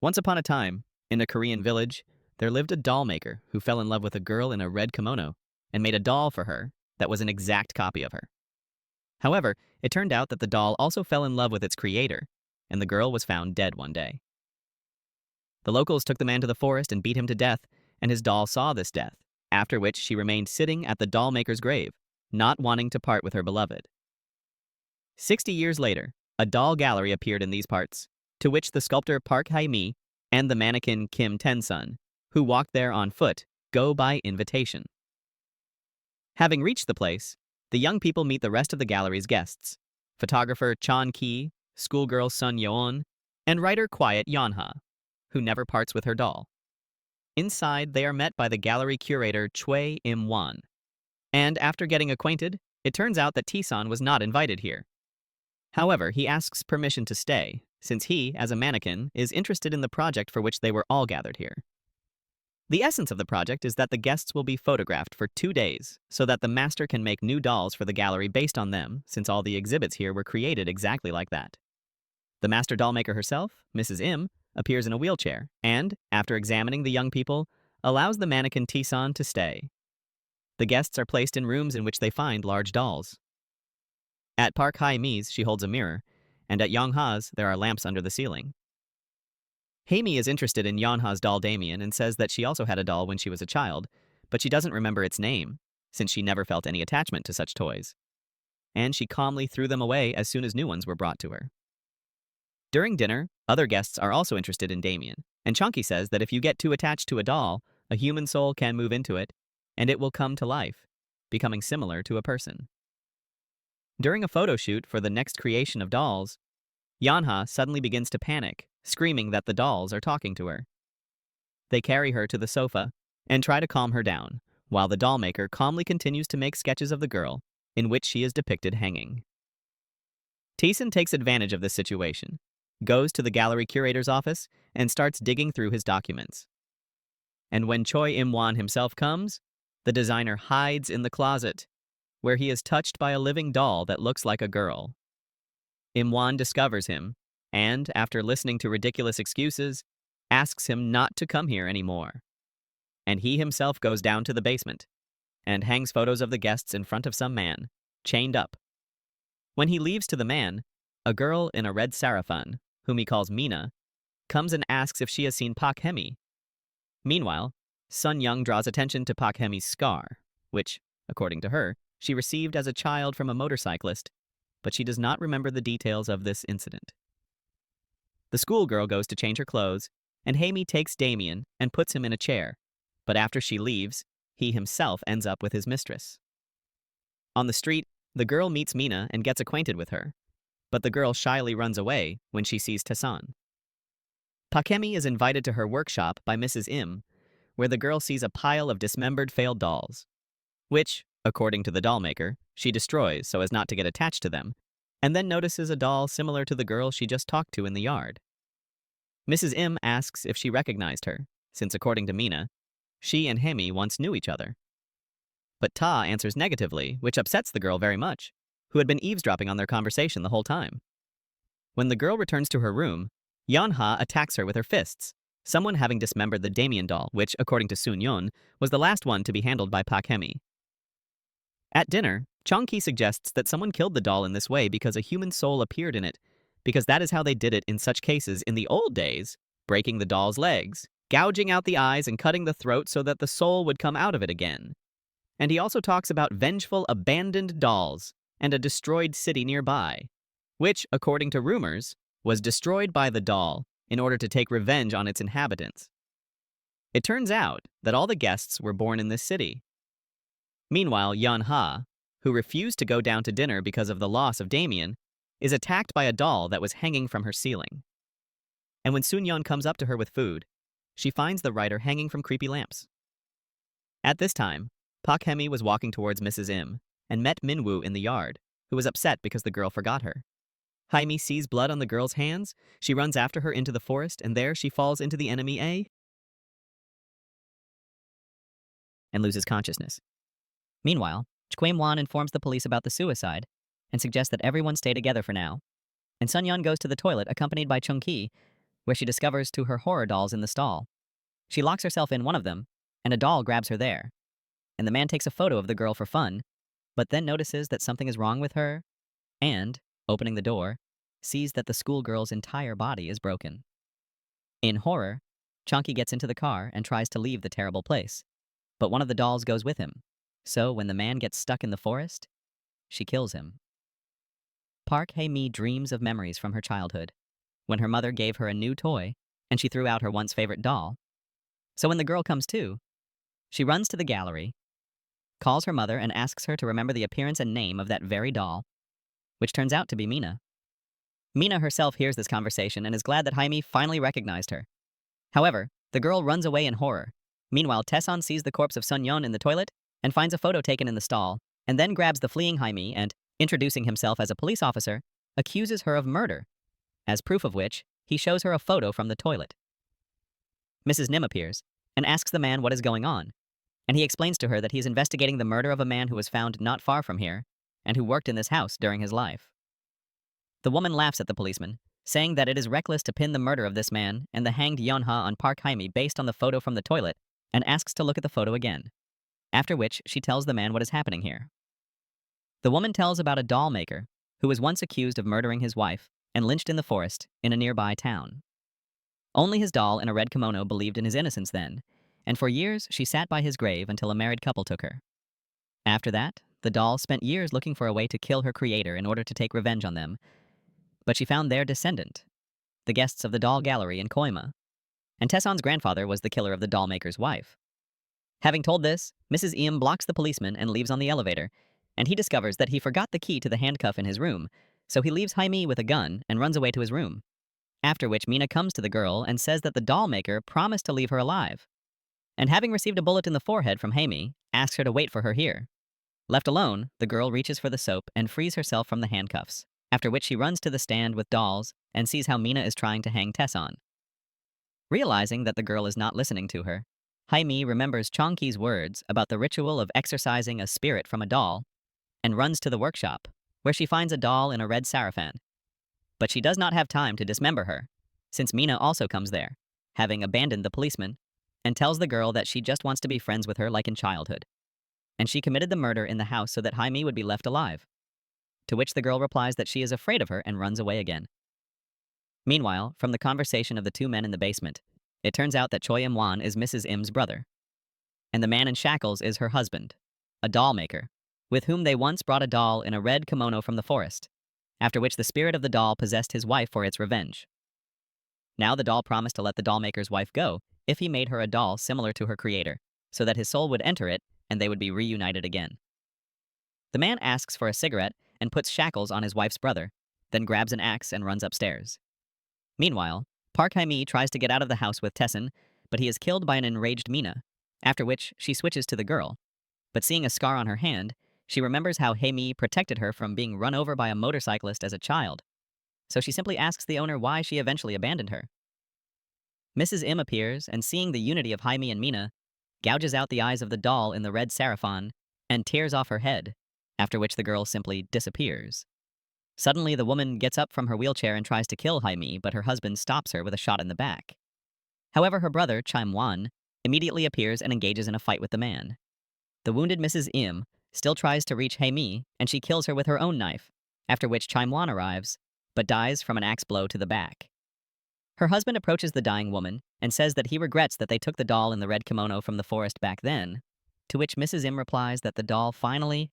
Once upon a time, in a Korean village, there lived a dollmaker who fell in love with a girl in a red kimono and made a doll for her that was an exact copy of her. However, it turned out that the doll also fell in love with its creator, and the girl was found dead one day. The locals took the man to the forest and beat him to death, and his doll saw this death, after which she remained sitting at the dollmaker's grave, not wanting to part with her beloved. 60 years later, a doll gallery appeared in these parts, to which the sculptor Park Hae-mi and the mannequin Kim Ten-sun, who walked there on foot, go by invitation. Having reached the place, the young people meet the rest of the gallery's guests, photographer Chon Ki, schoolgirl Sun Yeon, and writer Quiet Yeonha, who never parts with her doll. Inside, they are met by the gallery curator Choi Im-won. And after getting acquainted, it turns out that T-san was not invited here. However, he asks permission to stay, since he, as a mannequin, is interested in the project for which they were all gathered here. The essence of the project is that the guests will be photographed for 2 days, so that the master can make new dolls for the gallery based on them, since all the exhibits here were created exactly like that. The master dollmaker herself, Mrs. Im, appears in a wheelchair, and, after examining the young people, allows the mannequin T-san to stay. The guests are placed in rooms in which they find large dolls. At Park Hae-mi's, she holds a mirror, and at Yeongha's, there are lamps under the ceiling. Hae-mi is interested in Yeonha's doll Damien and says that she also had a doll when she was a child, but she doesn't remember its name, since she never felt any attachment to such toys. And she calmly threw them away as soon as new ones were brought to her. During dinner, other guests are also interested in Damien, and Chunky says that if you get too attached to a doll, a human soul can move into it, and it will come to life, becoming similar to a person. During a photo shoot for the next creation of dolls, Yeonha suddenly begins to panic, screaming that the dolls are talking to her. They carry her to the sofa and try to calm her down, while the dollmaker calmly continues to make sketches of the girl, in which she is depicted hanging. Taeson takes advantage of this situation, goes to the gallery curator's office, and starts digging through his documents. And when Choi Im-won himself comes, the designer hides in the closet, where he is touched by a living doll that looks like a girl. Im-won discovers him, and, after listening to ridiculous excuses, asks him not to come here anymore. And he himself goes down to the basement, and hangs photos of the guests in front of some man, chained up. When he leaves to the man, a girl in a red sarafan, whom he calls Mina, comes and asks if she has seen Pak Hemi. Meanwhile, Sun Young draws attention to Pak Hemi's scar, which, according to her, she received as a child from a motorcyclist, but she does not remember the details of this incident. The schoolgirl goes to change her clothes, and Hae-mi takes Damien and puts him in a chair, but after she leaves, he himself ends up with his mistress. On the street, the girl meets Mina and gets acquainted with her, but the girl shyly runs away when she sees Taesan. Pakemi is invited to her workshop by Mrs. Im, where the girl sees a pile of dismembered failed dolls, which, according to the dollmaker, she destroys so as not to get attached to them, and then notices a doll similar to the girl she just talked to in the yard. Mrs. Im asks if she recognized her, since according to Mina, she and Hemi once knew each other. But Ta answers negatively, which upsets the girl very much, who had been eavesdropping on their conversation the whole time. When the girl returns to her room, Yeonha attacks her with her fists, someone having dismembered the Damien doll, which, according to Sun Yeon, was the last one to be handled by Pak Hemi. At dinner, Chong-ki suggests that someone killed the doll in this way because a human soul appeared in it, because that is how they did it in such cases in the old days, breaking the doll's legs, gouging out the eyes and cutting the throat so that the soul would come out of it again. And he also talks about vengeful abandoned dolls and a destroyed city nearby, which, according to rumors, was destroyed by the doll in order to take revenge on its inhabitants. It turns out that all the guests were born in this city. Meanwhile, Yeonha, who refused to go down to dinner because of the loss of Damien, is attacked by a doll that was hanging from her ceiling. And when Sun Yeon comes up to her with food, she finds the writer hanging from creepy lamps. At this time, Pak Hemi was walking towards Mrs. Im and met Minwoo in the yard, who was upset because the girl forgot her. Hae-mi sees blood on the girl's hands, she runs after her into the forest, and there she falls into the enemy A and loses consciousness. Meanwhile, Chkwaim-wan informs the police about the suicide and suggests that everyone stay together for now. And Sun Yeon goes to the toilet accompanied by Chung-ki, where she discovers two her horror dolls in the stall. She locks herself in one of them, and a doll grabs her there. And the man takes a photo of the girl for fun, but then notices that something is wrong with her, and, opening the door, sees that the schoolgirl's entire body is broken. In horror, Chonky gets into the car and tries to leave the terrible place, but one of the dolls goes with him. So when the man gets stuck in the forest, she kills him. Park Hae-mi dreams of memories from her childhood, when her mother gave her a new toy and she threw out her once favorite doll. So when the girl comes to, she runs to the gallery, calls her mother and asks her to remember the appearance and name of that very doll, which turns out to be Mina. Mina herself hears this conversation and is glad that Hae-mi finally recognized her. However, the girl runs away in horror. Meanwhile, Taeson sees the corpse of Sun-yeon in the toilet and finds a photo taken in the stall, and then grabs the fleeing Hae-mi and, introducing himself as a police officer, accuses her of murder, as proof of which, he shows her a photo from the toilet. Mrs. Nim appears and asks the man what is going on, and he explains to her that he is investigating the murder of a man who was found not far from here and who worked in this house during his life. The woman laughs at the policeman, saying that it is reckless to pin the murder of this man and the hanged Yeonha on Park Hae-mi based on the photo from the toilet, and asks to look at the photo again, after which she tells the man what is happening here. The woman tells about a dollmaker who was once accused of murdering his wife and lynched in the forest in a nearby town. Only his doll in a red kimono believed in his innocence then, and for years she sat by his grave until a married couple took her. After that, the doll spent years looking for a way to kill her creator in order to take revenge on them, but she found their descendant, the guests of the doll gallery in Koima, and Taeson's grandfather was the killer of the dollmaker's wife. Having told this, Mrs. Eam blocks the policeman and leaves on the elevator, and he discovers that he forgot the key to the handcuff in his room, so he leaves Hae-mi with a gun and runs away to his room. After which Mina comes to the girl and says that the dollmaker promised to leave her alive, and having received a bullet in the forehead from Hae-mi, asks her to wait for her here. Left alone, the girl reaches for the soap and frees herself from the handcuffs, after which she runs to the stand with dolls and sees how Mina is trying to hang Taeson. Realizing that the girl is not listening to her, Hae-mi remembers Chongki's words about the ritual of exorcising a spirit from a doll and runs to the workshop, where she finds a doll in a red sarafan. But she does not have time to dismember her, since Mina also comes there, having abandoned the policeman, and tells the girl that she just wants to be friends with her like in childhood. And she committed the murder in the house so that Hae-mi would be left alive. To which the girl replies that she is afraid of her and runs away again. Meanwhile, from the conversation of the two men in the basement, it turns out that Choi Im-wan is Mrs. Im's brother, and the man in shackles is her husband, a dollmaker, with whom they once brought a doll in a red kimono from the forest, after which the spirit of the doll possessed his wife for its revenge. Now the doll promised to let the dollmaker's wife go if he made her a doll similar to her creator, so that his soul would enter it and they would be reunited again. The man asks for a cigarette and puts shackles on his wife's brother, then grabs an axe and runs upstairs. Meanwhile, Park Hae-mi tries to get out of the house with Taeson, but he is killed by an enraged Mina, after which she switches to the girl. But seeing a scar on her hand, she remembers how Hae-mi protected her from being run over by a motorcyclist as a child, so she simply asks the owner why she eventually abandoned her. Mrs. Im appears, and seeing the unity of Hae-mi and Mina, gouges out the eyes of the doll in the red sarafan and tears off her head, after which the girl simply disappears. Suddenly, the woman gets up from her wheelchair and tries to kill Hae-mi, but her husband stops her with a shot in the back. However, her brother, Chaim-wan, immediately appears and engages in a fight with the man. The wounded Mrs. Im still tries to reach Hae-mi, and she kills her with her own knife, after which Chaim-wan arrives, but dies from an axe blow to the back. Her husband approaches the dying woman and says that he regrets that they took the doll in the red kimono from the forest back then, to which Mrs. Im replies that the doll finally